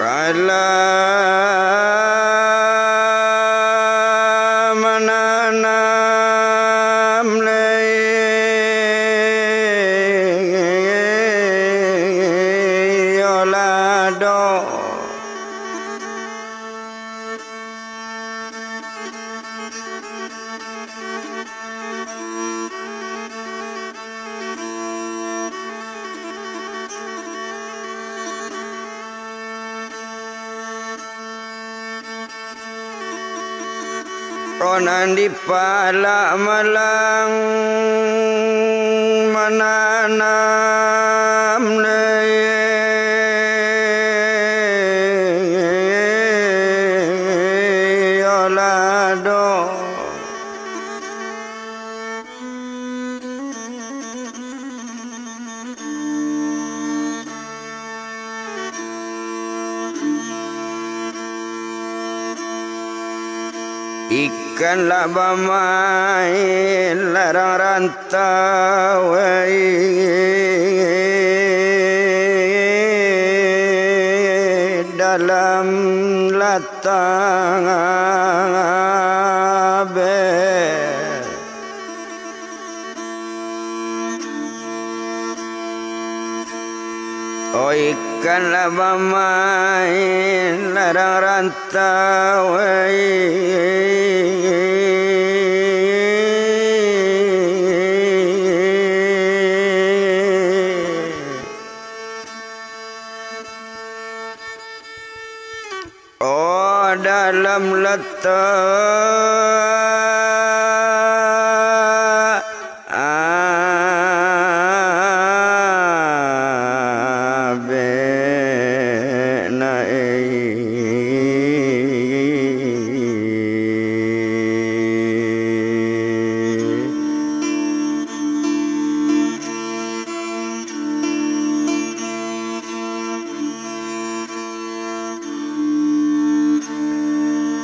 kala menanam yolado konan di pala malang menanam yolado ikan laba main larang rantau dalam latang abet oh ikan laba main larang rantau oh dalam letak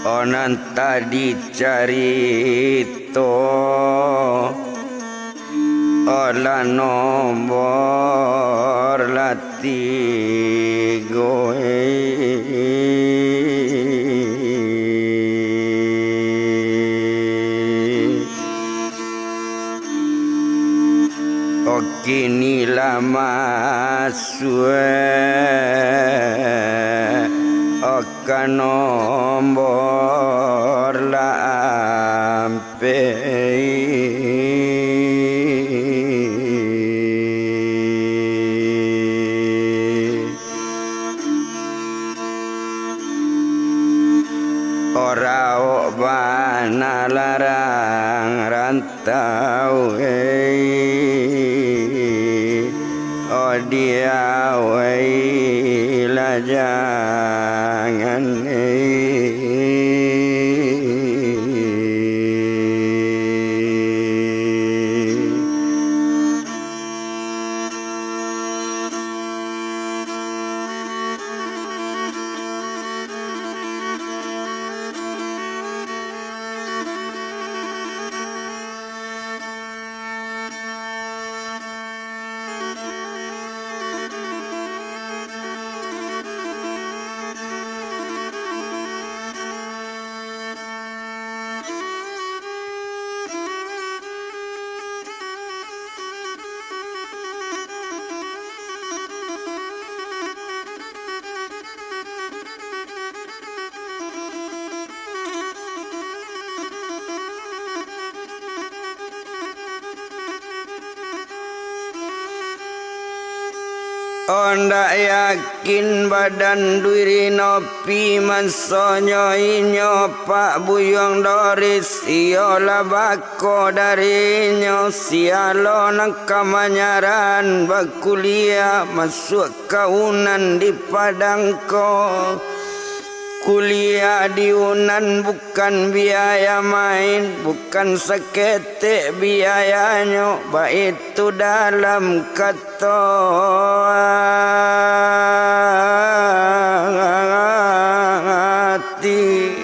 onan tadi carito olah nombor latigo oh kini lama oka nombor lampe ora bana larang rantau oh dia la jangan Onda yakin badan diri nopi mansonyo inyo pak buyong doris iyola bako darinya sialo nang kamanyaran bakuliah masuk kaunan di padangko kuliah di Unan bukan biaya main, bukan seketik biayanya, baik itu dalam kata hati.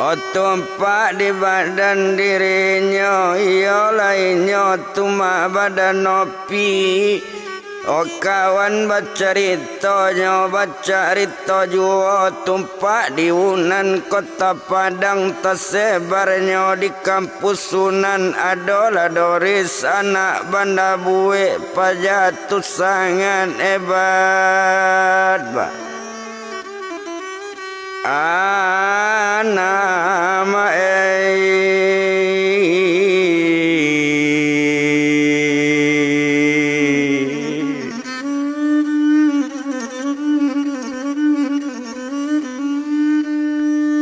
Otumpak di badan dirinya, ia lainnya tuma badan opi. O kawan bacarita jua tumpak di Unan kota Padang tersebarnya di kampus Sunan adalah Doris anak Banda Bue pajatu sangat hebat nama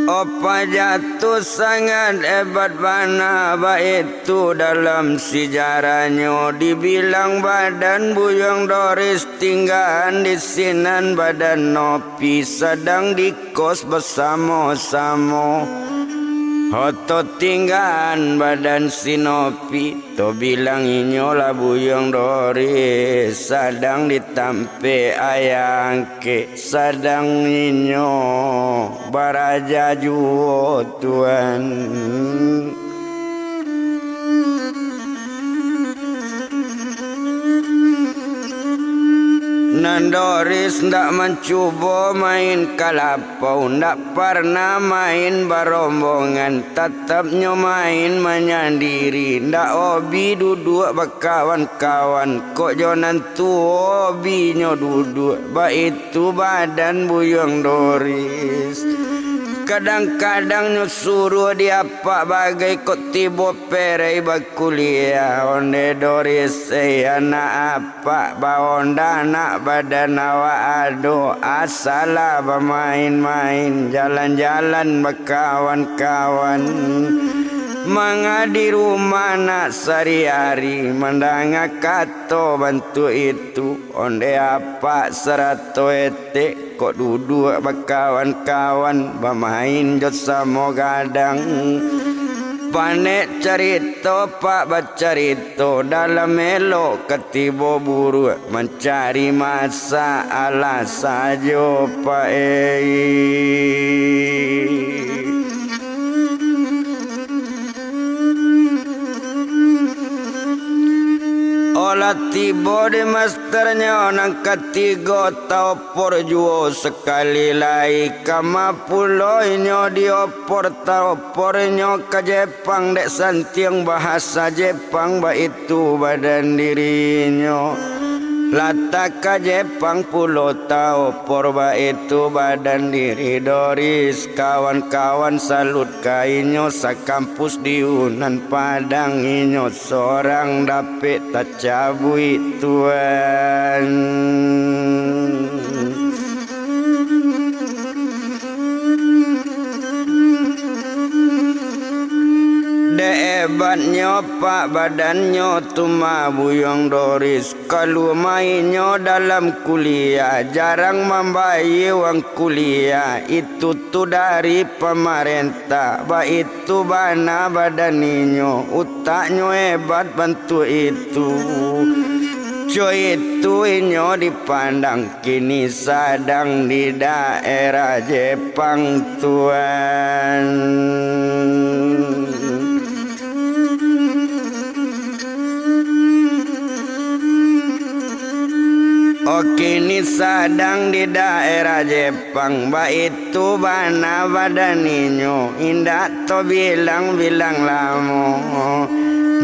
Opa jatuh sangat hebat mana itu dalam sejarahnya dibilang badan Buyong Doris tinggal di sinan badan Nopi sedang di kos bersama-sama Hoto tinggalan badan Sinopi to bilang inyolah Buyong Doris sedang ditampe ayang ke sedang inyo baraja juo Tuhan Doris ndak mencoba main kalapau, ndak pernah main barombongan, tetapnya main menyendiri, ndak hobi duduk berkawan-kawan, kok jonan tu hobinya duduk, itu badan Buyong Doris. Kadang-kadang nyuruh dia apa bagai kok tiba perei berkuliah onde Doris anak apa baonda anak badan awak ado asalah bermain-main jalan-jalan berkawan-kawan mangadi rumah nak sehari-hari mendanga kato bantu itu onde apa serato etek kok duduk berkawan-kawan bermain jod sama gadang panek cerita pak bercerita dalam elok ketiba buru mencari masalah saja pak Olah tiba di masternya nang ketiga tau por juo sekali lai kama puloinyo diopor tau pornyo ke Jepang dek santiang bahasa Jepang ba itu badan dirinya Latak ke Jepang pulau tau porba itu badan diri Doris kawan-kawan salut kainyo sakampus di Unan Padang inyo seorang dapet tak cabui Tuhan Hebatnya pak badannya tuma Buyong Doris kalau mainnya dalam kuliah jarang membayar uang kuliah itu tu dari pemerintah itu bana badaninyo utaknya hebat bantu itu Coy itu inyo dipandang kini sedang di daerah Jepang Tuhan kini sedang di daerah Jepang itu bana badaninyo indah to bilang-bilang lamo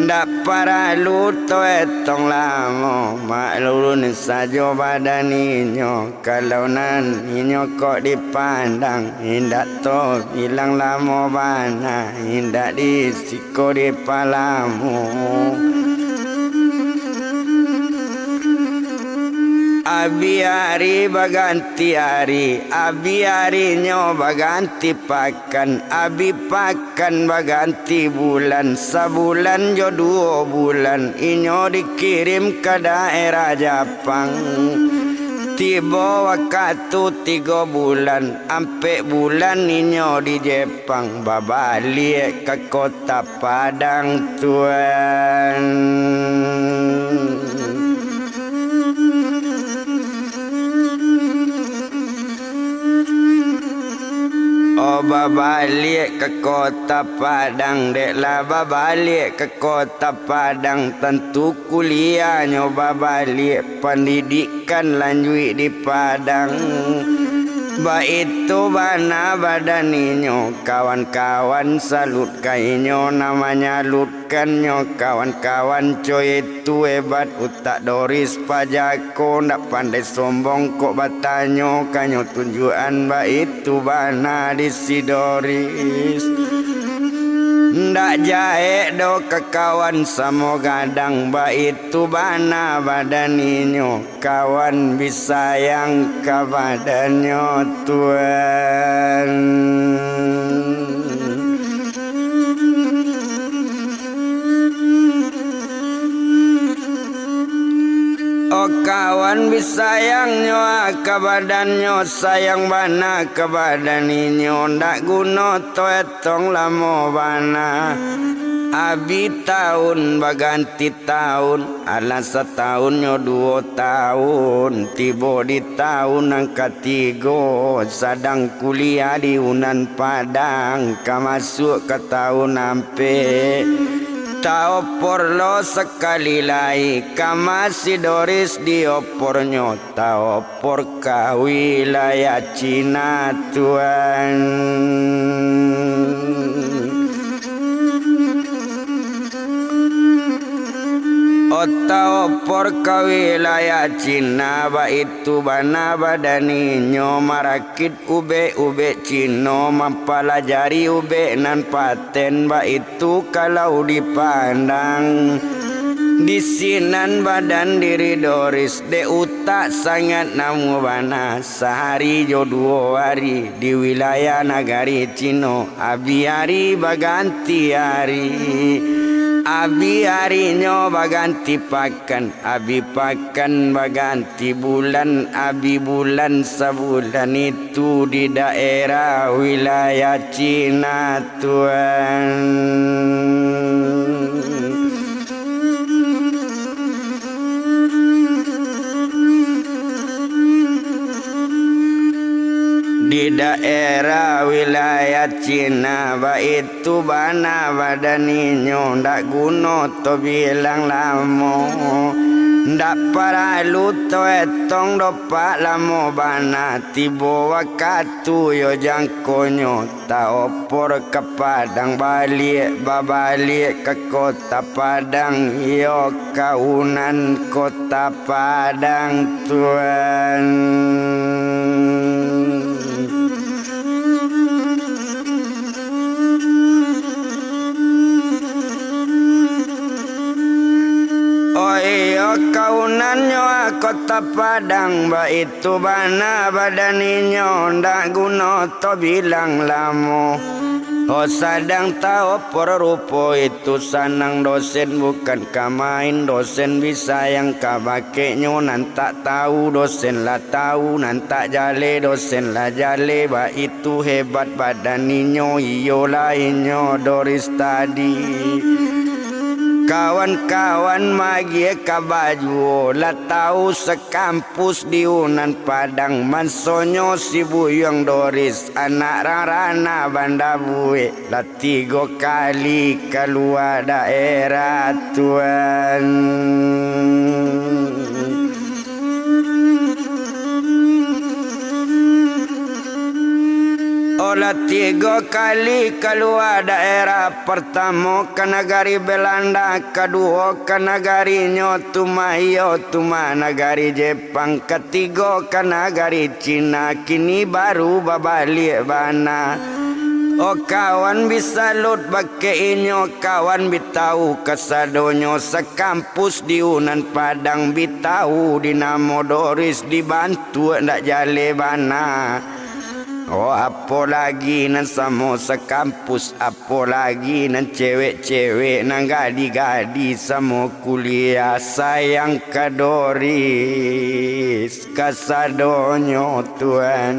ndak paralu to etong lamo maklulun saja badaninyo kalau nan inyo kok dipandang indah to bilang lamo bana indah disiko di palamu Abi hari baganti hari Abi harinya baganti pakan Abi pakan baganti bulan Sebulan jo 2 bulan Inyo dikirim ke daerah Jepang Tiba waktu 3 bulan Ampe bulan inyo di Jepang Babalik ke kota Padang Tuhan Oba balik ke kota Padang, deklah balik ke kota Padang. Tentu kuliah nyoba balik, pendidikan lanjut di Padang. Itu bana badaninyo, kawan-kawan salut kainyo, namanya lutkanyo. Kawan-kawan coy itu hebat, utak Doris pajako, ndak pandai sombong kok batanyo. Kanyo tunjuan itu bana di si Doris. Ndak jahe do ke kawan samo gadang, itu bana badaninyo. Kawan bisa yang ke badannya Tuhan. Oh kawan bisa yang nyo ke badannya, sayang bana ke badaninyo. Ndak guna to etong lamo bana. Abi tahun baganti tahun, ala setahun nyo 2 tahun. Tiba di tahun angka 3, sedang kuliah di Unan Padang. Masuk ke tahun ampe taopor lo sekali lagi, kamasi Doris diopornyo. Taopor ka wilayah Cina Tuhan. Taopor ka wilayah Cina, itu bana badaninyo. Marakit ube Cino, mempelajari ube nan paten. Itu kalau dipandang di sinan badan diri Doris, de utak sangat namu bana. Sehari jo 2 hari di wilayah nagari Cino. Abi hari baganti hari, abi harinya baganti pakan, abi pakan baganti bulan, abi bulan sebulan. Itu di daerah wilayah Cina Tuhan. Di daerah wilayah Cina, itu bana badaninyo. Ndak guna to bilang lamo, ndak perlu to etong dopak lamo bana. Tiba waktu yo jangkonyo, taopor ke Padang balik, babalik ke kota Padang. Yo kaunan kota Padang Tuhan. Kaunannya kota Padang, itu bana badaninyo. Ndak guna to bilang lamo, oh sadang taopor rupo. Itu sanang dosen bukan kamain. Dosen bisa yang kabakenyo, nan tak tahu dosen lah tahu, nan tak jale dosen lah jale. Itu hebat badaninyo, iyo lainyo Doris tadi. Kawan-kawan magi ka baju, lah tahu sekampus di Unan Padang. Mansonyo si Buyong Doris, anak rarana banda bue. Lah 3 kali keluar daerah Tuhan. Olah 3 kali keluar daerah. Pertama ke negari Belanda, kedua ke negari Nyotumayo, Tuma negari Jepang, ketiga ke negari Cina. Kini baru babalik bana. Oh kawan bisa lut bake inyo, kawan bitau kesadonyo. Sekampus di Unan Padang, bitau dinamo Doris, dibantu ndak jale bana. Oh apa lagi nan samo sekampus, apa lagi nan cewek-cewek, nan gadi-gadi samo kuliah. Sayang ke Doris, kasadonyo Tuhan.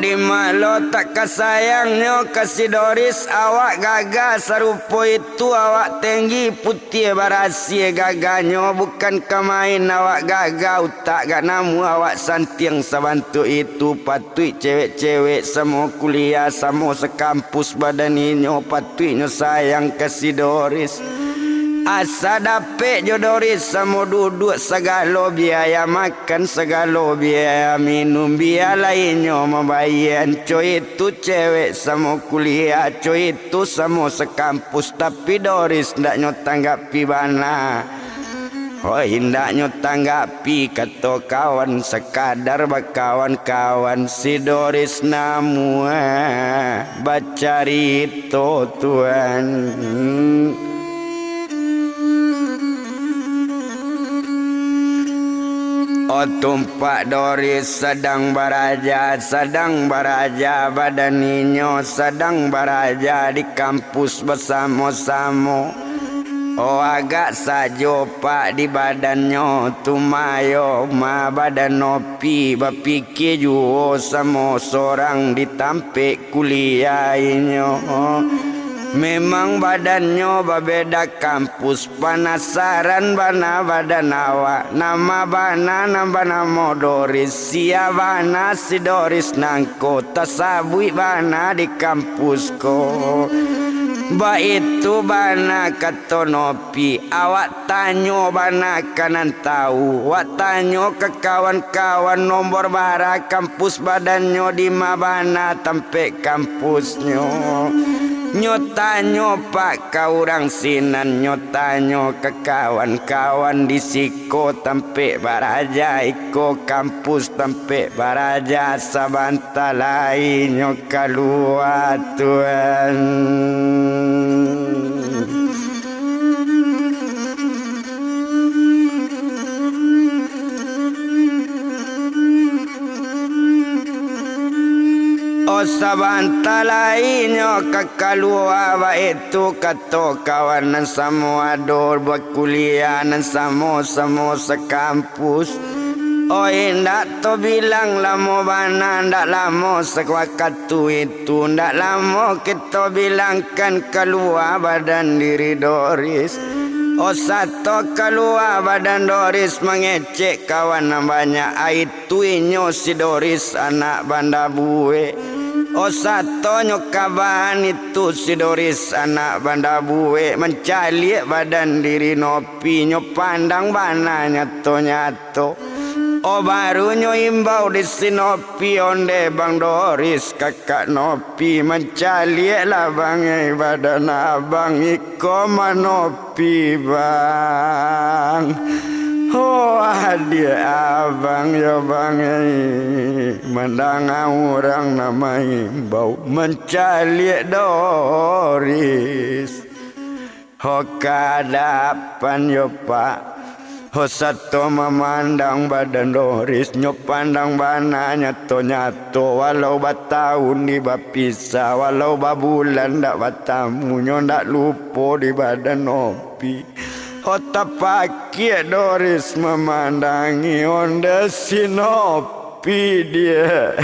di malo tak kasayangnya kasih Doris awak gagah sarupo itu awak tinggi putih barasia gagahnya bukan kemain awak gagah utak gak namu awak santiang sabantu itu patui cewek-cewek semua kuliah semua sekampus badaninyo patuinya sayang kasih Doris. Asa dapet jo Doris samo duduk segala biaya makan segala biaya minum biaya lainnya membayar coy itu cewek samo kuliah coy itu samo sekampus tapi Doris ndak nyotanggapi bana. Oh hindaknya tanggapi kata kawan sekadar bakawan-kawan si Doris namu bacari to Tuhan. Oh tumpak Doris sedang baraja badaninyo sedang baraja di kampus bersama-sama. Oh agak sajo pak di badannya tumayo ma badan nopi bapikir juo sama seorang ditampik kuliah inyo. Memang badannya berbeda kampus penasaran bana badan awak nama bana nama Doris sia bana si Doris nangko tasabui bana di kampus ko. Ba itu bana kata nopi awak tanyo bana kanan tahu awak tanyo ke kawan-kawan nomor bara kampus badannya di mabana tempe kampusnya. Nyotanyo pak kaurang sinan nyotanyo ke kawan-kawan di siko tempe baraja iko kampus tempe baraja sabanta lainyo keluar Tuhan. O sabanta lainyo kakalua ba itu kato kawanan semua dor buat kuliah nan samo sekampus. Oh indak to bilang lamo bana ndak lamo sekwakatu itu ndak lamo kita bilangkan keluar badan diri Doris. Oh satu keluar badan Doris mengecek kawan banyak itu inyo si Doris anak banda bue. Oh satu nyokaban itu si Doris anak banda bue mencali badan diri nopi nyopandang bana nyato. Oh baru nyoimbau di sinopi onde bang Doris kakak nopi mencali lah bang badan abang iko manopi bang. Oh adik abang ya bang mandang orang namai bau mencali Doris. Oh kadapan yo pak. Oh satu memandang badan Doris nyopandang bana nyato walau batahun di bapisa walau babulan ndak batamu ndak lupa di badan nopi. Oh tapaki Doris memandangi onda sinopi dia.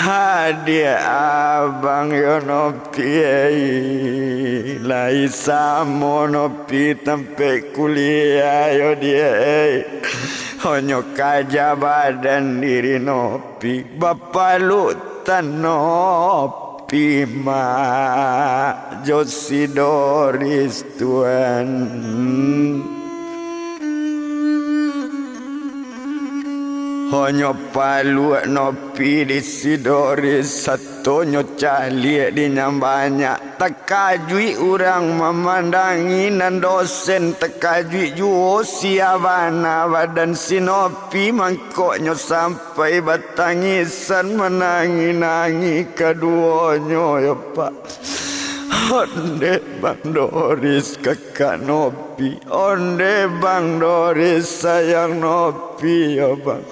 Hadia abang yo nopi lai samo nopi tempe kuliah yo dia honyo kaja badan diri nopi bapak lutan nopi ma Josi Doris Tuhan. Honyo palu nopi di si Doris satu nyocali di nyambanya tekajui orang memandangi nan dosen tekajui juo siabana badan si nopi mangkoknya sampai batangisan menangi-nangi keduanya ya pak. Onde bang Doris kakak nopi onde bang Doris sayang nopi ya bang.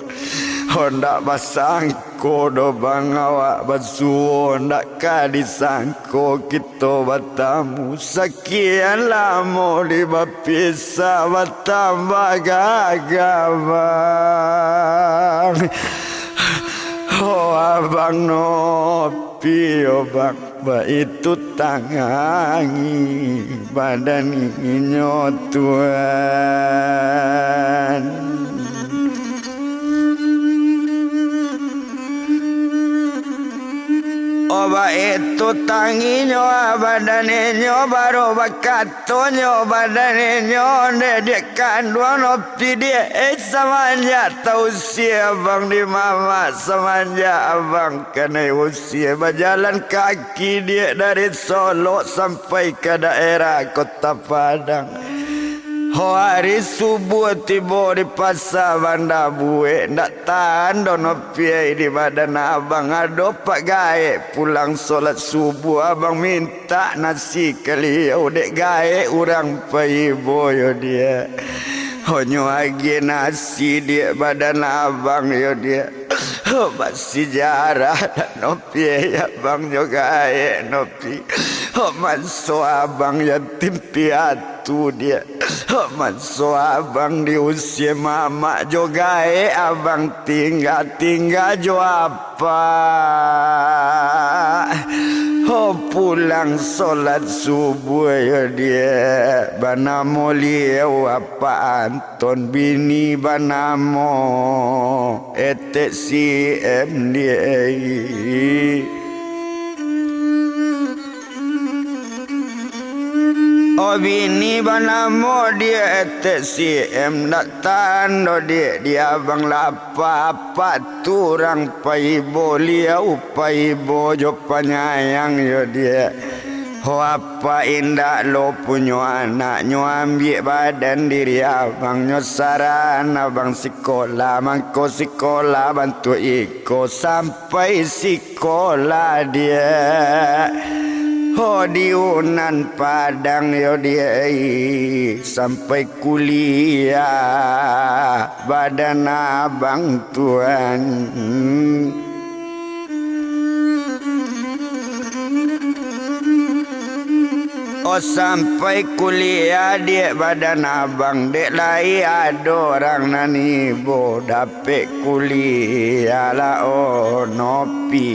Hondak basangko do bang awak basuo ndak kadisangko kita batamu sekian lama di bapisa batambah gagah bang. abang nopi bang ba itu tangangi badan nyotuan oba itu tanginyo badane nyo baro bakatonyo badane nyo dedek kanduan opi dia samanja tausia abang di mama samanja abang kena usia berjalan kaki dia dari Solo sampai ke daerah Kota Padang. Hari subuh tiba di pasar Banda Bue ndak tahan dono piai di badan abang ado pak gae pulang solat subuh abang minta nasi keliau dek gae urang pai boyo dia honyo agi nasi dia badan abang yo dia masih jarah nopi abang juga nopi manso abang yatim piatu dia manso abang di usia mama juga abang tinggal jo apa pulang solat subuh ya dia banamo liau apa Anton bini banamo etek si MDA oh bini banamo dia etek si M datang do dia bang apa turang paibo liau paibo jo penyayang yo dia ho apa indah lo punyo anak nyo ambil badan diri abang nyo saran abang sekolah mangko sekolah bantu iko sampai sekolah dia oh di Unan Padang yo dia sampai kuliah badan abang tuan oh sampai kuliah dia badan abang dek lai ada orang nani bo dapet kuliah lah oh nopi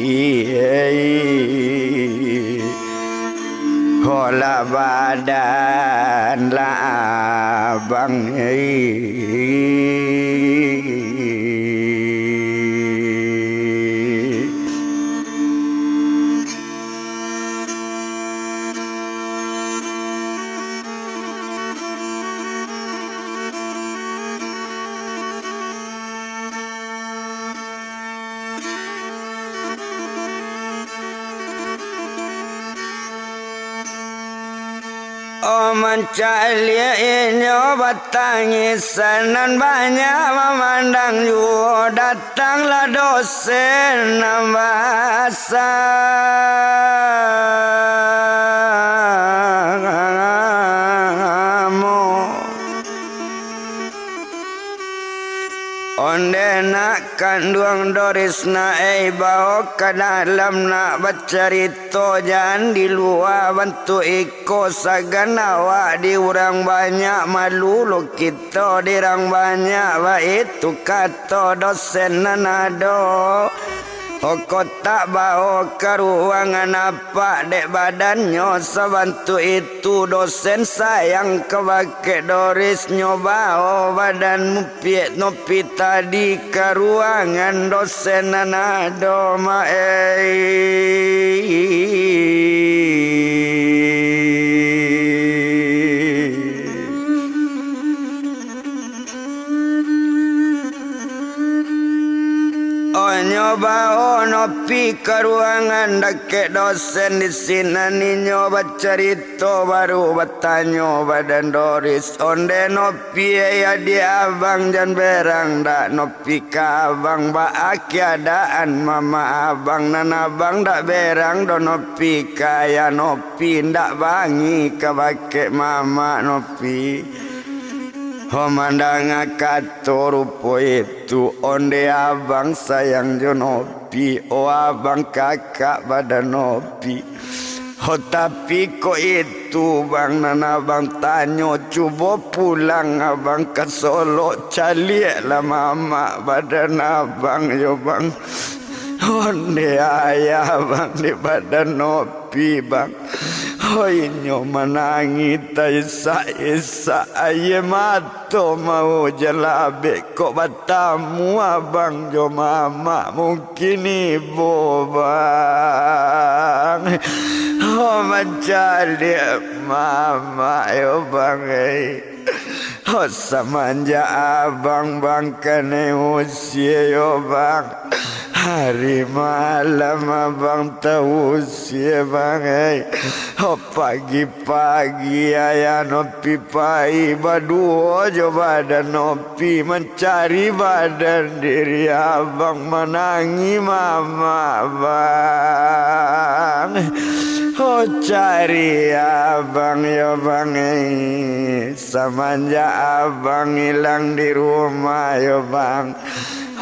hola badan lah abang oh mencalia inyo batangisan banyak memandang juga datanglah dosen bahasa onde nak kandung Doris na bawa ke dalam nak bercerita jangan di luar bantu iko saganawa di orang banyak malu lo kita di orang banyak wa itu kata dosen nanado kau tak bawa ke ruangan apa dek badannya sebantu itu dosen sayang kebake Doris nyoba badan mupiet nopi tadi ke ruangan dosen nanado nyoba nopi ke ruangan dake dosen di sini nyoba cerita baru bertanya badan Doris onde nopi ya dia abang jan berang dak nopi ka abang ba keadaan mama abang nan abang dak berang do nopi kaya nopi ndak bangi ke bake mama nopi Homandang kato rupo itu onde abang sayang jo nopi o abang kakak badan nopi oh tapi kok itu bang nana abang tanyo coba pulang abang ke Solo caliak lah mama badan abang yo bang Onde ayah bang di badan nopi bang. Hoi nyo menangi isa aye mato mau jelabe kok batamu abang jo mama mungkin ibu bang. Oh mencari mama yo bang oh samanja abang bang kene usia yo bang. Hari malam abang tahu usia bang oh pagi-pagi ayah nopi pai baduo jo badan nopi mencari badan diri abang menangi mama bang. Oh cari abang yo bang samanja abang hilang di rumah yo bang.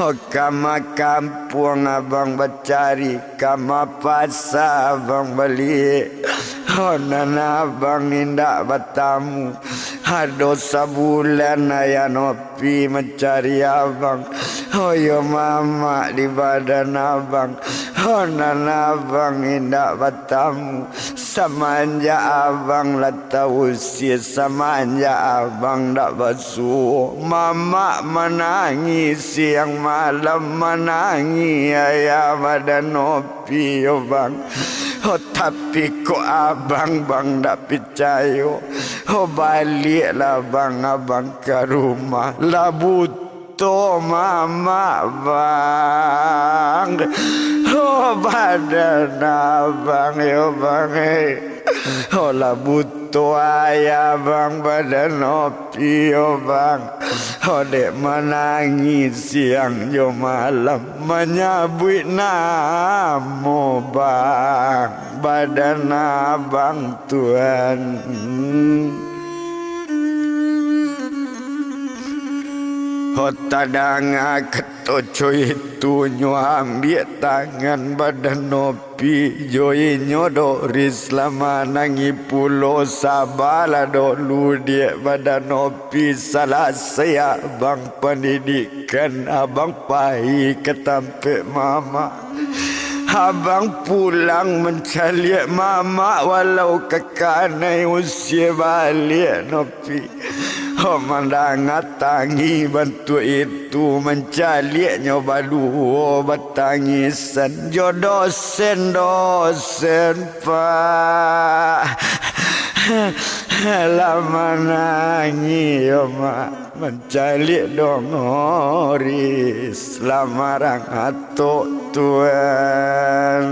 Oh kama kampung abang bercari, kama pasar abang beli. Oh nana abang indak bertamu. Ada sebulan ayah nopi mencari abang. Oh yo mama di badan abang. Oh nana abang indak bertamu. Samanja abang lata usia, samanja abang dak basuh. Mama menangis siang malam menangis ayah badan nopi yo bang. Oh tapi kok abang bang dak percaya. Oh baliklah bang abang ke rumah lah butuh mama bang. Oh badan abang yo bang oh lah butuh ayah bang badan nopi yo bang. Oh dek menangis siang yo malam menyabut namo bang badan abang Tuhan. Oh tadanga ketoco itu nyo ambil tangan badan nopi joi nyodoris lama nangi pulau sabala dulu dia badan nopi salah saya bang pendidikan abang pai ketampe mama. Abang pulang mencari mama walau kekanai usia balik nopi. Oh mandangat tangi bantu itu mencari nyoba dua bertangisan jo dosen pak. Lama nangi yo mak mencari dongoris lamarang atuk Tuhan.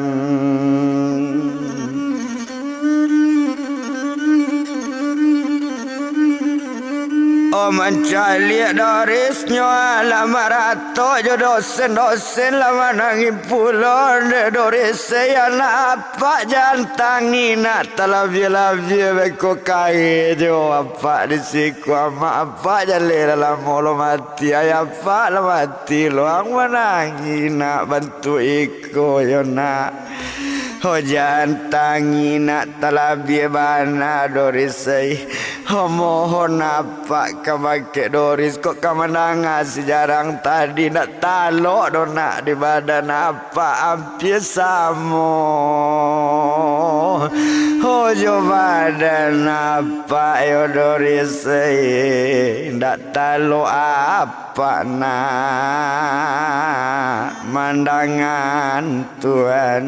Oh mencari dorisnya lamar atuk jo dosen lama nangi pulon doris saya apa jantangi nak talabia beko kai jo apa disiku ama apa jale dalam molo mati ayah apa lah mati luang menangi nak bantu iko yo nak. Oh jantangi nak talabia bana doris saya. Oh mohon apa kemake doris kok kamananga sejarang tadi nak talok do nak di badan apa hampir samo. Oh jo badan apa yo doris ndak talok apa nak mandangan Tuhan.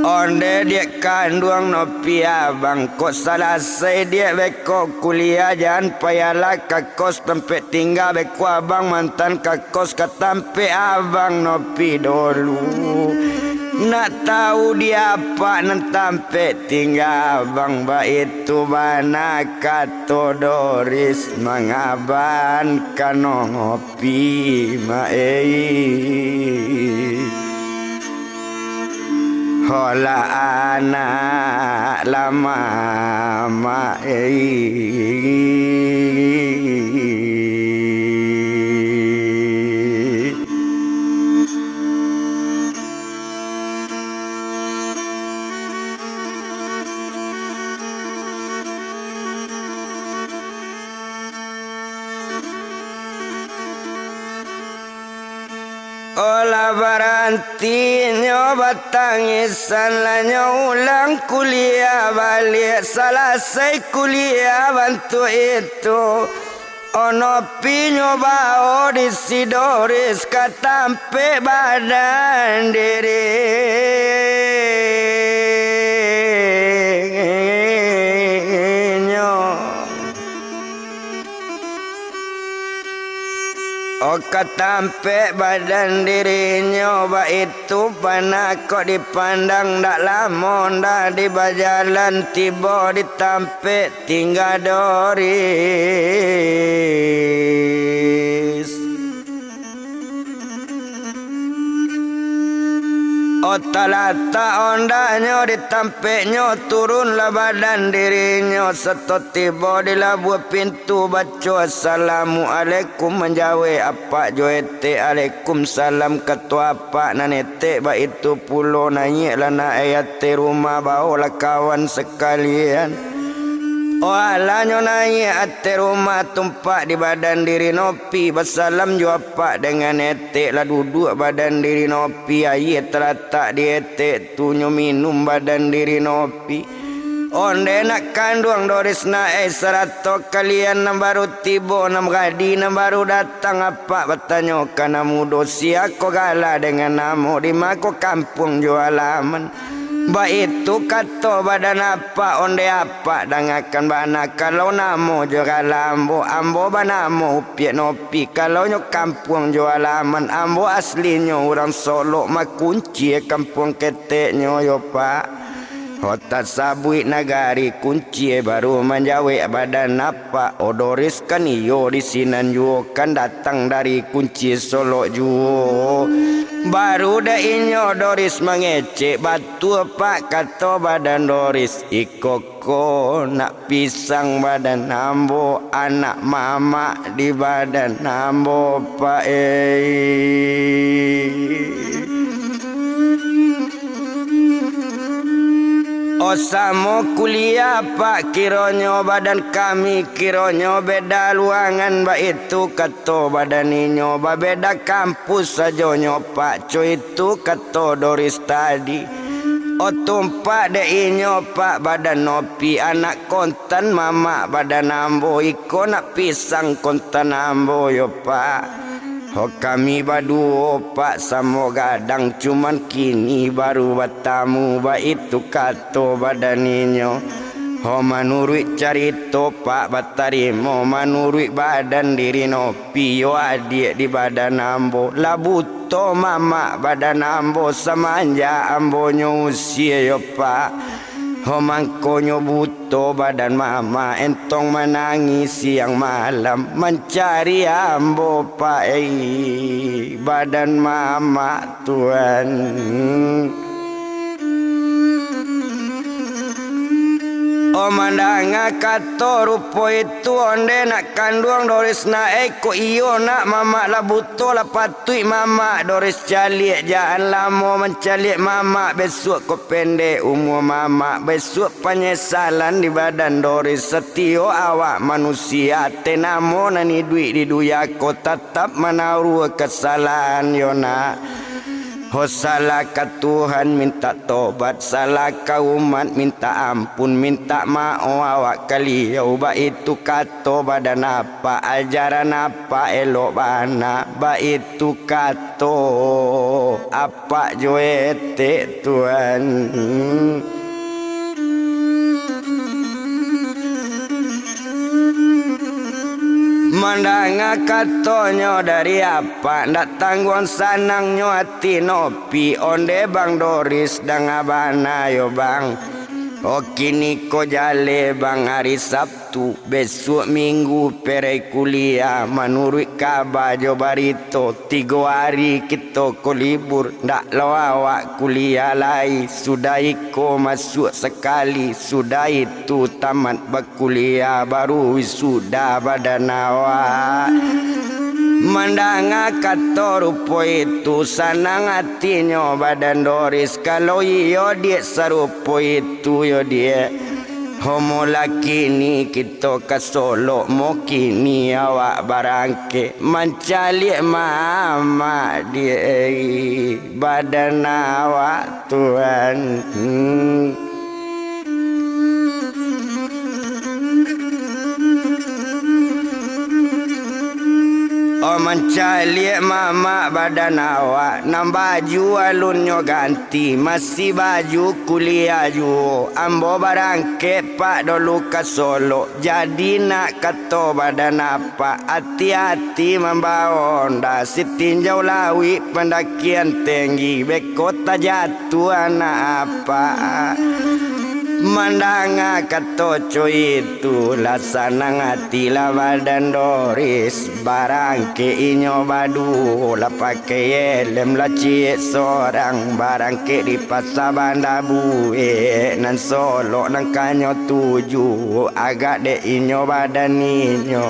Onde dia kandung nopi abang kok selesai dia beko kuliah jangan payahlah ke kos tempat tinggal beko abang mantan ke kos ke tempat abang nopi dulu. Nak tahu dia apa nan tempat tinggal abang baik itu mana kato doris mengaban kanopi mai. Hola anak lama sekolah berhenti nyoba tangisan lah ulang kuliah balik selesai kuliah bantu itu ono pi nyoba audisi Doris katampe badan diri katampe badan diri nyoba itu pana kok dipandang dak lamon dah di bajalan tiba ditampe tinggal Doris talata ondanya ditampe nyo turun lah badan dirinya seto tiba di labuh pintu baca assalamualaikum menjawe apa joete alaikum salam ketua apa nanete ba itu pulo nanya lana ayat rumah bawa kawan sekalian Walanyo nanya ate rumah tumpak di badan diri nopi Basalam jawab dengan etek lah duduk badan diri nopi Ayat terletak di etek tunyo minum badan diri nopi Onde nak kandung Doris naik serato kalian nam baru tiba nam gadi nam baru datang apa bertanya kana mudosi aku gala dengan namu di mako kampung jualaman Ba itu kata badan apa onde apa dangakan bana kalau namo juga lambo ambo banamo upiak nopi kalau nyo kampung jualaman ambo aslinya orang Solo makunci kampung keteknya yo pak Hotat sabui nagari kunci baru menjawe badan apa Doris kan iyo di sinan juo kan datang dari kunci Solo juo baru dah inyo Doris mengecek batu apa kata badan Doris ikoko nak pisang badan ambo anak mama di badan ambo pak Osamo kuliah pak kironyo badan kami kironyo beda luangan ba itu kato badan inyo ba beda kampus saja nyo pak co itu kato Doris tadi tumpak de inyo pak badan nopi anak kontan mama badan ambo iko nak pisang kontan ambo yo pak kami badu pak samo gadang cuman kini baru batamu ba itu kato badaninyo manurut carito pak batarimo manurut badan diri nopi yo adik di badan ambo labuto mama badan ambo samanja ambo usia yo pak mangkonyo buto badan mama entong menangis siang malam mencari ambo pak badan mama Tuhan mandanga kato rupo itu onde nak kandung Doris naik ko iyo nak mama lah buto lah patui mama Doris calik jangan lama mencalik mama besok ko pendek umur mama besok penyesalan di badan Doris setio awak manusia tenamo nani duit di duya ko tetap menaruh kesalahan yona salah ke Tuhan minta tobat salah ke umat minta ampun minta maaf awak kaliau ba itu kato badan apa ajaran apa elok bana ba itu kato apa joete Tuhan Mandanga katonyo dari apa ndak tangguan sanangnya hati nopi onde bang Doris dan abana yo bang kini ko jale bang hari Sabtu besok minggu pere kuliah menurut kabar jo barito 3 hari kita ko libur ndak lawak kuliah lai sudah iko masuk sekali sudah itu tamat berkuliah baru sudah badan awak Mandanga kato rupo itu sanang hatinya badan Doris kalau iyo dia serupo itu yo dia Homo laki ni kita ke Solo mo kini awak barangke mencalik mama dia badan awak Tuhan. Oh mencalik mama badan awak nam baju alunnya ganti masih baju kuliah ju ambo barangke pak dulu ke Solo jadi nak kata badan apa hati-hati membawa Honda si tinjau lawi pendakian tinggi bekota jatuh anak apa mandanga katoco itu lasana ngatilah badan Doris barangke inyo badu la pakai helm la cie seorang barangke di pasar Banda Bue nan Solo nan kanyo tuju agak de inyo badan inyo.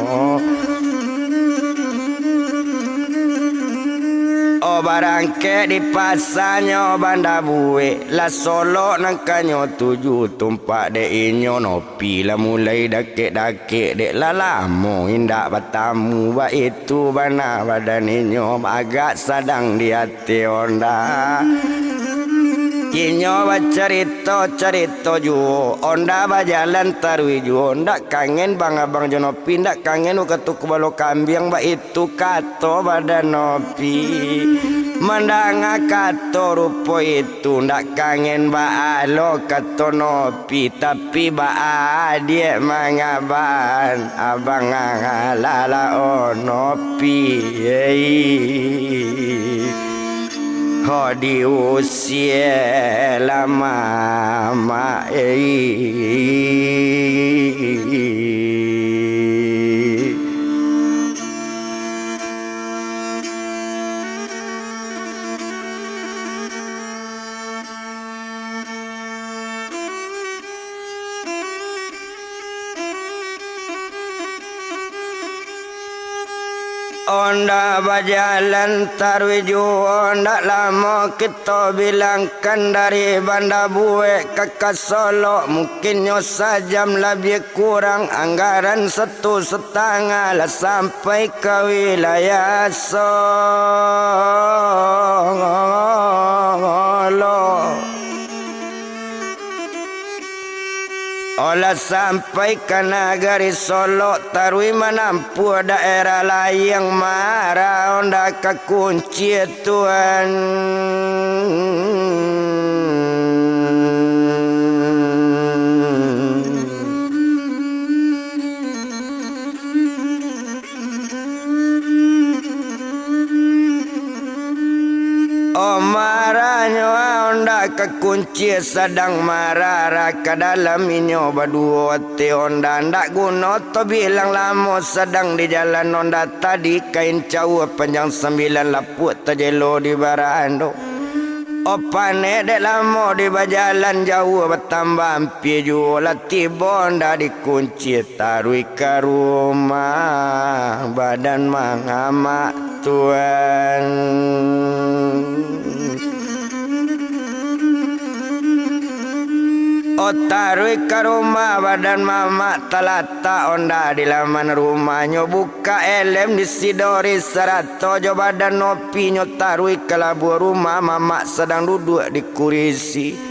Oh barangke di pasarnya Banda Bue la Solo nangkanyo tuju tumpak de inyo nopi la mulai dakek-dakek dek la lamo indak bertamu ba itu bana badan inyo agak sadang di hati Honda. Inyo cerita ju Honda bajalan tarwi ju Honda kangen bang abang jonopi ndak kangen uketuk balo kambing ba itu kato badan nopi mandanga kato rupo itu ndak kangen ba alo kato nopi tapi ba dia mangaban abang ngalala nopi di usia lama Honda bajalan tarwiju Honda lama kita bilangkan dari Banda Bue ke Solo mungkin nyosa jam lebih kurang anggaran 1,5 lah sampai ke wilayah Solo. Olah sampai ke negari Solo tarwi menampu daerah layang marah Honda ke kunci Tuhan. Oh marahnya Honda kekunci sedang marah ke dalam inyo berdua te Honda ndak guna to bilang lama sedang di jalan Honda tadi kain cawa panjang 9 lapuk terjelo di barando. Oh pane dek lama di bajalan jauh bertambah hampir jualah tiba Honda dikunci tarui ke rumah badan mangamak Tuhan. Oh tarui ke rumah badan mama telata Honda di laman rumahnya buka elem di sidori serato jo badan nopi nyo tarui ke labu rumah mama sedang duduk di kurisi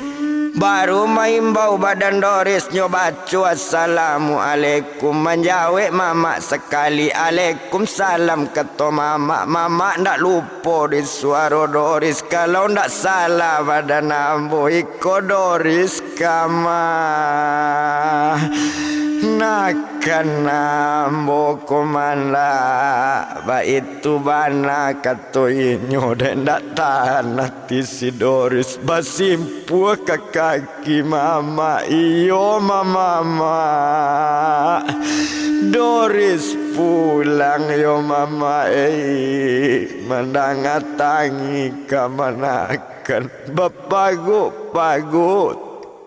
baru maimbau badan Doris nyo baca assalamualaikum menjawab mama sekali Waalaikumsalam kata mama ndak lupa di suara Doris kalau ndak salah badan ambo iko Doris kama nakan ambo komanda ba itu bana kato inyo dan ndak tahan hati si Doris basimpu ke kaki mama iyo mama Doris pulang yo mama mendangatangi kamanakan bapagu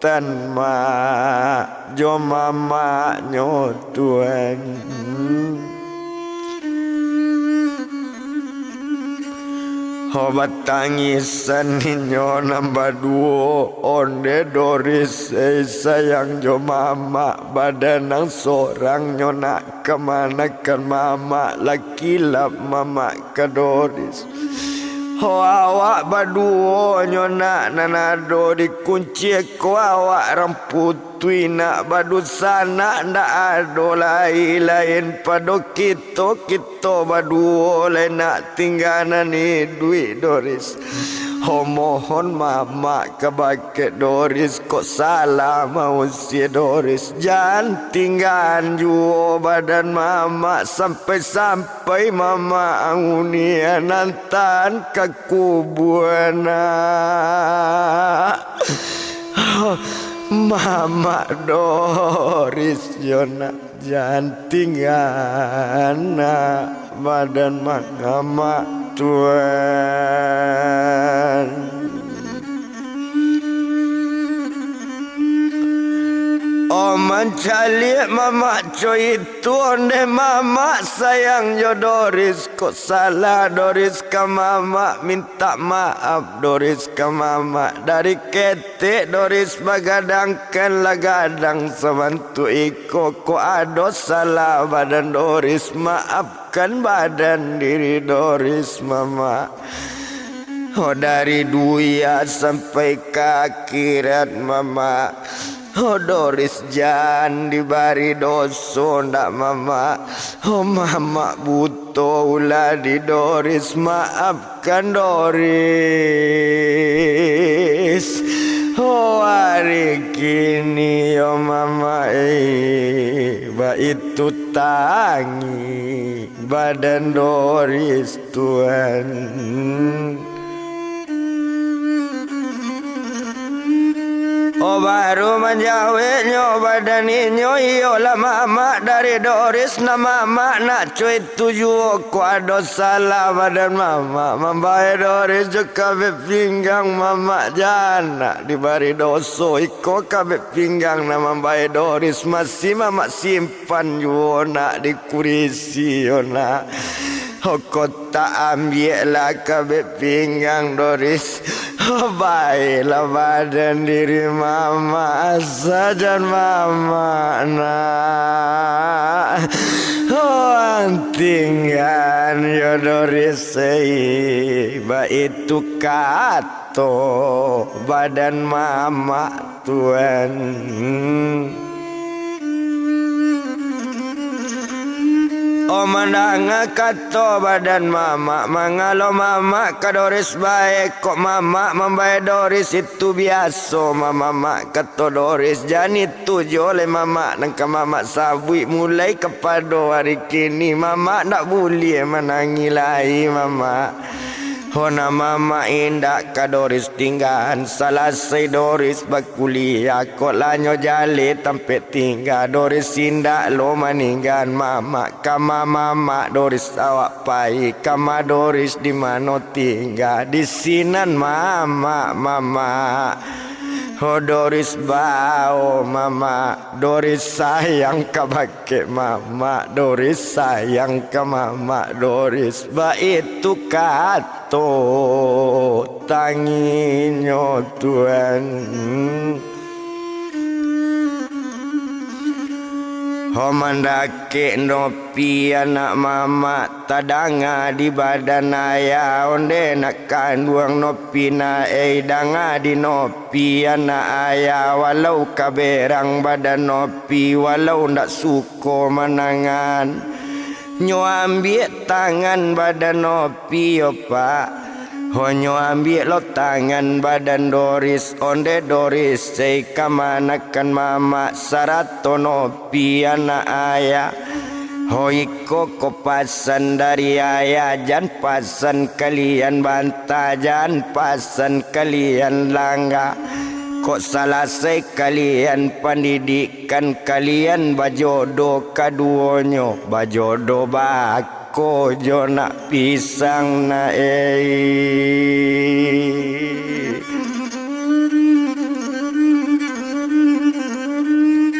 tan ma jo mama nyo Tuhan. Obat tangisan ninyo nambah duo onde Doris sayang jo mama badan nang sorang nyona kemana kan mama laki lap mama ke Doris awak baduo nyona nanado dikunci ko awak ramputui nak badu sana ndak ado lain pado kita baduo lain nak tinggalan ni duit Doris mohon mama kebaket Doris kok salah mau si Doris jangan tinggal juo badan mama sampai mama angunian nantan ke kubuana mama Doris Yona jangan tinggal badan mama Tuhan. Oh mencari mama coy itu onde mama sayang yo Doris kok salah Doris ke mama minta maaf Doris ke mama dari ketek Doris bagadangkan lagadang sebantu iko kok ada salah badan Doris maafkan badan diri Doris mama. Oh dari dunia sampai ke akhirat mama. Oh Doris jangan dibari dosa ndak mama. Oh mama butuh ulah di Doris maafkan Doris. Oh hari kini oh mama itu tangi badan Doris Tuhan. Oh baru menjawab nyoba dan inyo iyolah mama dari Doris na mama nak cuy tujuh ko ada salah badan mama membayar Doris juga pinggang mama jana dibari doso iko kabe pinggang na membayar Doris masih mama simpan yo nak di kurisi yo nak kota ambil lah kabe pinggang Doris. Oh baiklah badan diri mama saja mama nak. Oh tinggal yo Doris itu kato badan mama Tuhan. Oh mandang kato badan mama mangalo mama ka Doris baik kok mama membayar Doris itu biasa mama kato Doris jani tujuh oleh mama nangka mama sabui mulai kepada hari kini mama nak boleh menangi lagi mama. Hona mama indak ka Doris tinggal selesai Doris berkuliah kok lanyo jale tampe tinggal Doris indak lo meninggal mama kama mama Doris awak pai kama Doris di mana tinggal di sinan mama. Oh Doris bau mama Doris sayang ke bake mama Doris sayang ke mama Doris ba itu kato tanginyo Tuhan. Homandake nopi anak mama tadanga di badan ayah onde nak kanduang nopi na danga di nopi anak ayah walau kaberang badan nopi walau ndak suko menangan nyo ambil tangan badan nopi yo pak. Honyo ambil lo tangan badan Doris onde Doris say kamanakan mama saratono piana ayah. Hoiko ko pasan dari ayah jan pasan kalian bantah jan pasan kalian langga. Kok selesai kalian pendidikan kalian bajodoh kaduonyo bajodoh bak ko jo nak pisang na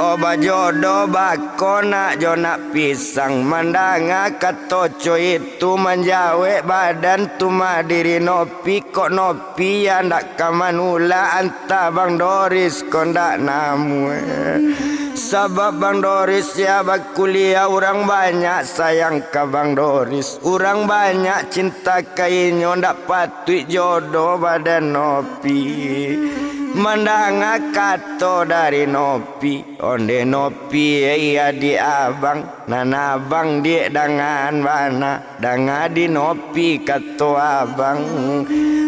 Oba jodoh bakona jona pisang mandanga katoco itu menjawe badan tuma diri nopi kok nopi ya ndak kamanula anta Bang Doris kondak namu sabab Bang Doris ya bak kuliah orang banyak sayang ke Bang Doris orang banyak cinta kainyo ndak patut jodoh badan nopi mandanga kato dari nopi onde nopi iya di abang nana abang di dengan mana danga di nopi kato abang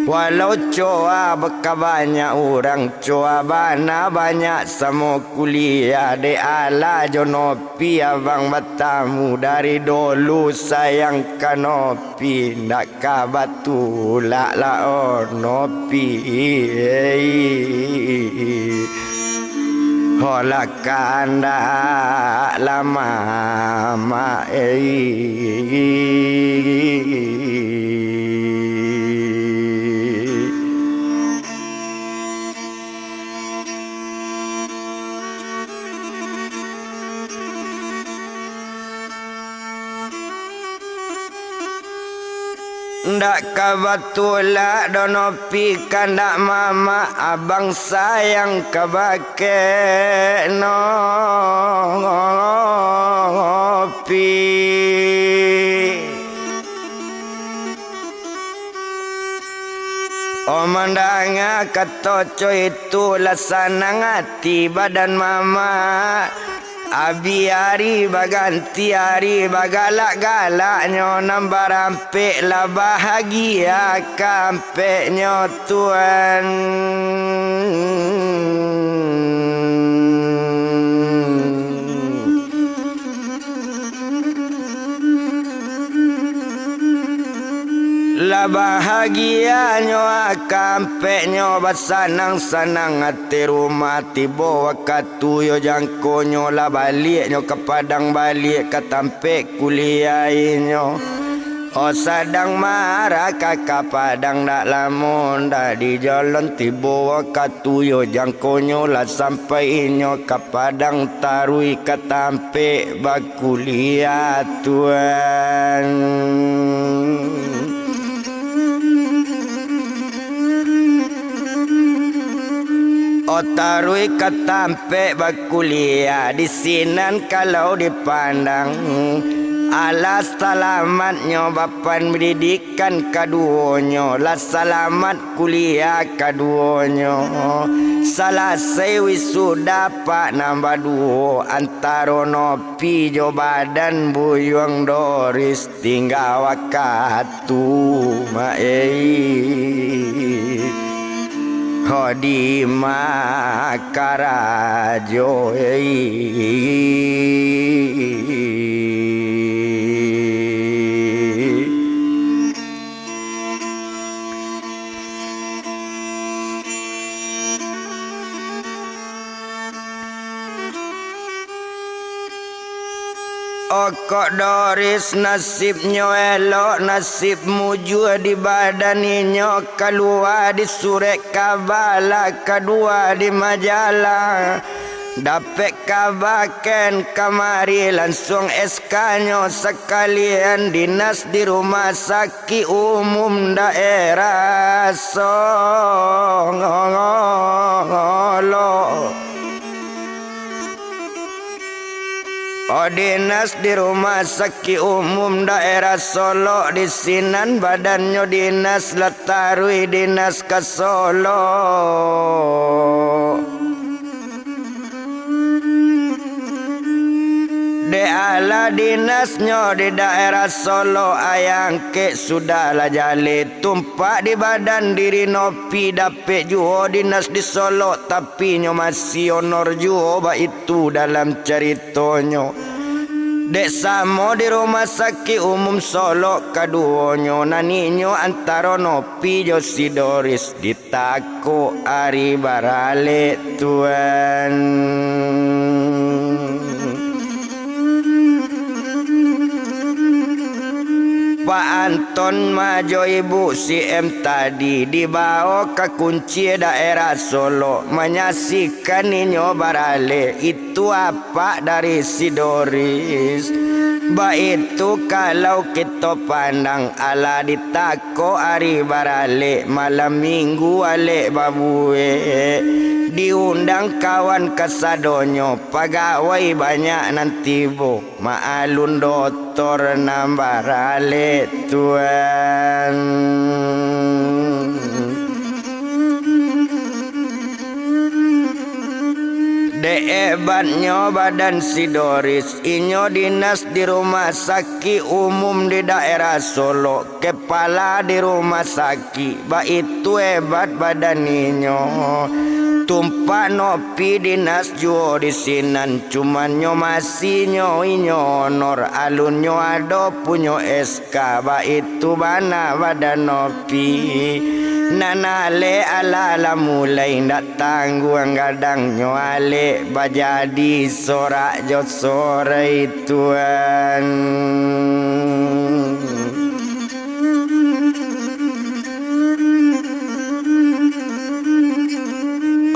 walau coa beka banyak orang coa bana banyak sama kuliah de ala jo nopi abang matamu dari dulu sayang ka nopi ndak ka batu la oh nopi hola kanda lama ma ndak kabatula donopi kandak mama abang sayang kabake nopi omandanga katoco itu lasana ngati badan mama abi hari baganti hari bagalak-galaknya nambah rampik lah bahagia kampeknya Tuhan lah bahagianya kampeknya basanang-sanang hati rumah tiba waktu yo jangkonyo lah baliknya ke Padang balik ke tampek kuliahinyo oh sadang marah kakak Padang dak lamun dah di jalan tiba waktu yo jangkonyo lah sampai inyo ke Padang tarui ke tampek bakuliah Tuhan Otarui ketampe bakuliah di sinan kalau dipandang alas selamatnya bapan pendidikan kaduonyo lah selamat kuliah kaduonyo salah wisuda pak nambah duo antara nopi jo badan buyung Doris tinggal wakatu Hodi makarajo Kok Doris nasibnya elok nasibmu jua di badaninyo keluar di surat kabala kedua di majalah dapet kabaken kamari langsung SK-nya sekalian dinas di rumah sakit umum daerah Solo dinas di rumah sakit umum daerah Solo di sinan badannya dinas letarui dinas ke Solo de ala dinasnya di daerah Solo ayang ke sudahlah jali tumpak di badan diri nopi dapet juo dinas di Solo tapi nyo masih honor juo ba itu dalam ceritanya dek samo di rumah sakit umum Solo kaduonyo naninyo antara nopi jo si Doris ditako ari barale Tuhan Pak Anton Majo Ibu si M tadi dibawa ke kunci daerah Solo, menyaksikan Ninyo Barale. Itu apa dari si Doris? Itu kalau kita pandang ala ditako hari Barale, malam minggu ale babue. Diundang kawan kesadonyo, pegawai banyak nanti bo, maalun doktor nambarale tuan. Hebatnya badan si Doris, inyo dinas di rumah sakit umum di daerah Solo, kepala di rumah sakit. Itu hebat badan inyo. Tumpah nopi dinas juo di sinan, cuman nyo masih nyo inyo honor, alun nyo ado punyo SK. Itu bana badan nopi. Nanale ala mulai ndak tangguang gadang nyo ale bajadi sorak jo sore tuan.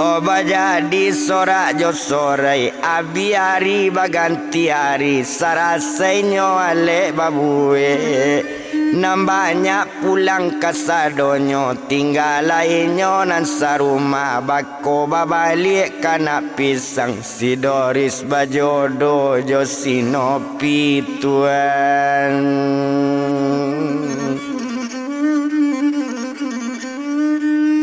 Oba jadi sorak jo sore, abi hari baganti hari, sarasenyo ale babue. Nambahnya pulang ke sadonyo, tinggal lainnya nan sarumah, bako babalik kana pisang. Si Doris bajodo jo sinopi tuan.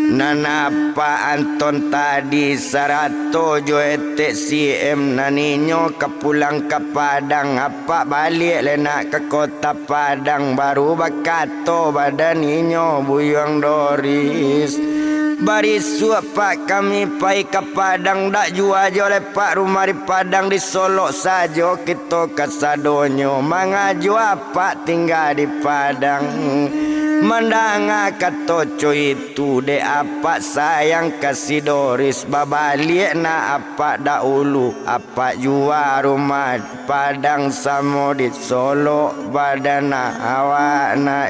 Nanapa Anton tadi sarato jo etek si M naninyo kepulang ke Padang, apa balik lena ke kota Padang, baru bakato badan inyo buyang Doris. Bari suap pak kami pai ke Padang, dak jua jo lepak rumah di Padang, di Solo sajo kita kesadonyo, mangaju apa tinggal di Padang. Mendanga katoco itu de apa sayang kasih Doris, babalik na apa dahulu, apa jua rumah Padang samo di Solo badana awak na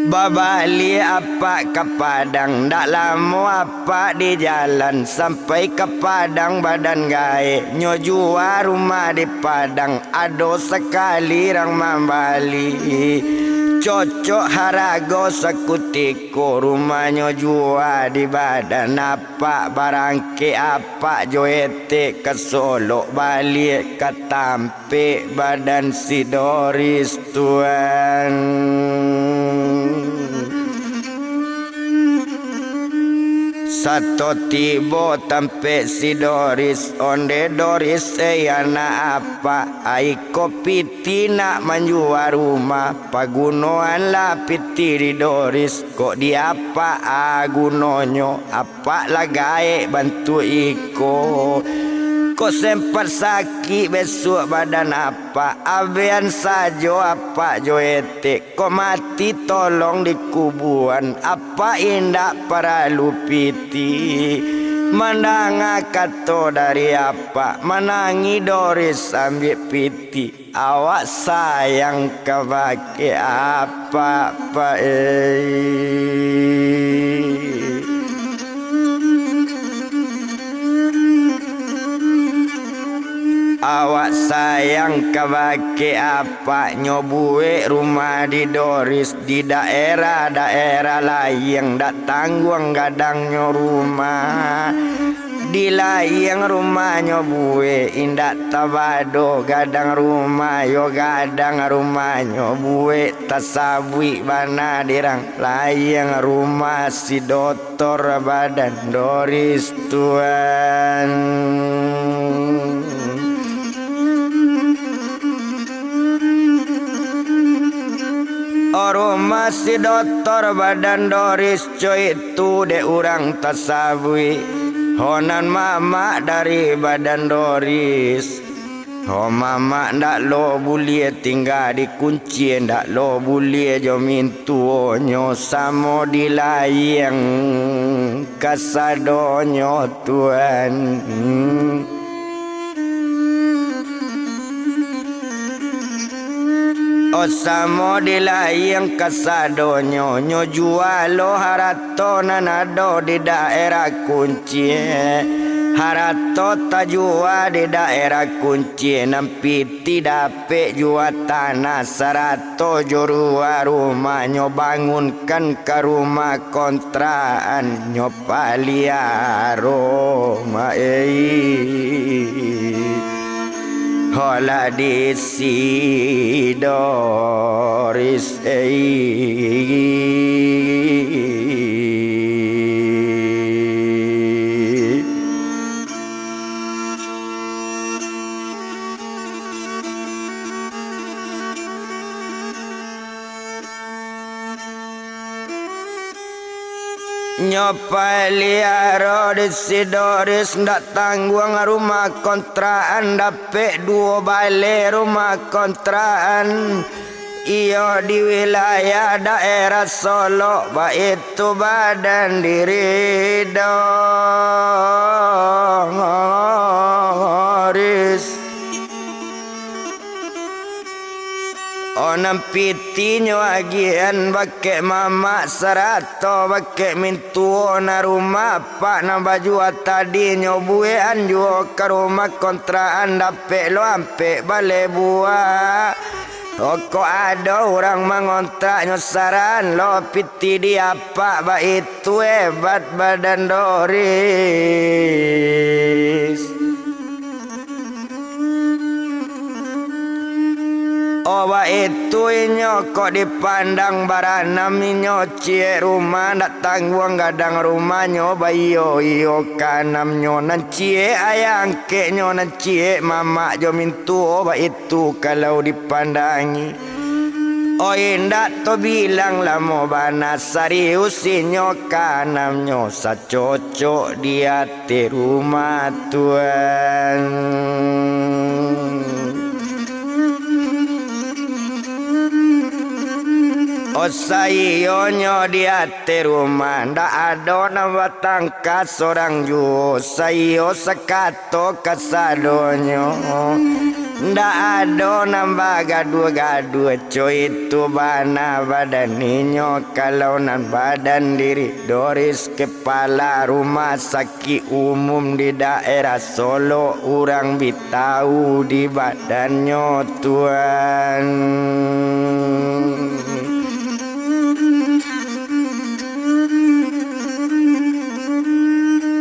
babali apa ke Padang, ndak lama apa di jalan, sampai ke Padang badan gae. Nyo jua rumah di Padang, ado sekali rang mambali. Cocok harago sekutiko, rumahnya jua di badan apa barangke apa joete ke Solo, balik ke Tampe badan si Doris tuan. Satu tibo tampe si Doris, onde Doris ayana apa, aiko piti nak menjual rumah, pagunoan lah piti di Doris, kok di apa agunonyo, apa lagai bantu iko. Kok sempat sakit besok badan apa, abean sajo apa joete. Kok mati tolong dikuburan, apa indah para lupiti. Mandanga kato dari apa, menangi Doris ambil piti. Awak sayang kebake apa Awak sayang kebake apa, nyobue rumah di Doris, di daerah-daerah lain dak tangguang gadangnya rumah. Di lain rumah nyobue indak tabado gadang rumah, yo gadang rumah nyobue tasabui bana dirang lain rumah si doktor badan Doris tuan. Rumah si doktor badan Doris coy itu de urang tasabui, honan mama dari badan Doris. Oh mama ndak lo bulie tinggal di kunci ndak lo bulie jo mintuonyo samo di layang kasadonyo Tuhan. Osamo di layang kasadonyo nyo jualo harato nanado di daerah kunci harato tajua di daerah kunci nampi tidak pe jua tanah sarato jorua rumah nyo bangunkan ke rumah kontraan nyo paliaro hola disi Doris Nyopaliaro disi Doris ndak tangguang rumah kontraan dapet dua balik rumah kontraan iyo di wilayah daerah Solo itu badan diri Doris onam pitinyo agian bake mama sarato bake mintuo na rumah pak na baju tadi nyobuean juo ke rumah kontraan dape lo ampe bale buah Oko ada orang mengontrak nyosaran lo piti dia pak ba itu hebat badan Doris. Oba itu inyo kok dipandang baranam inyo cie rumah ndak tangguang gadang rumahnya bayo iyo kanam nyonan cie ayang ke nyonan cie mama jo mintu oba itu kalau dipandangi. Oh indak to bilang lah mau bana serius inyo kanam nyo sacocok dia di rumah Tuhan. Osayo nyo di hati rumah ndak ada nama tangkas seorang ju sayo sekato kasadonyo ndak ada nambah gaduh-gaduh coy itu bana badan ninyo kalau nan badan diri Doris kepala rumah sakit umum di daerah Solo orang bitau di badannya Tuhan.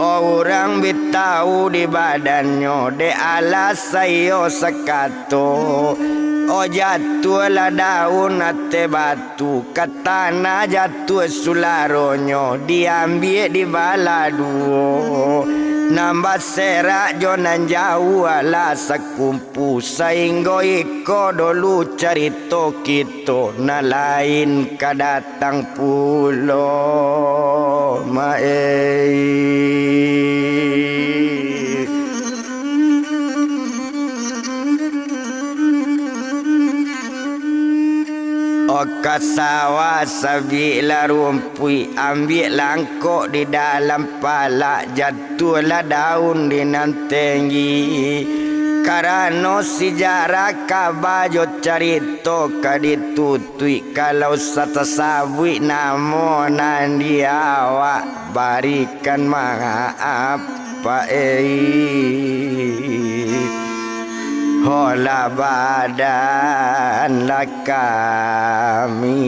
Orang bitau di badannya de alas sayo sekato. Oh jatuhlah daun ate batu ke tanah jatuh sularonyo diambil di baladu nambah serak jonan jauh ala sekumpu sehingga iko dulu cerita kita na lain kadatang pulo Kasawa sabila rumpui ambil langkok di dalam palak jatuhlah daun di nantengi karena sejarah kabajo carito kaditutui kalau satasabui namo nandiawak barikan maaf Pak Hola badan lah kami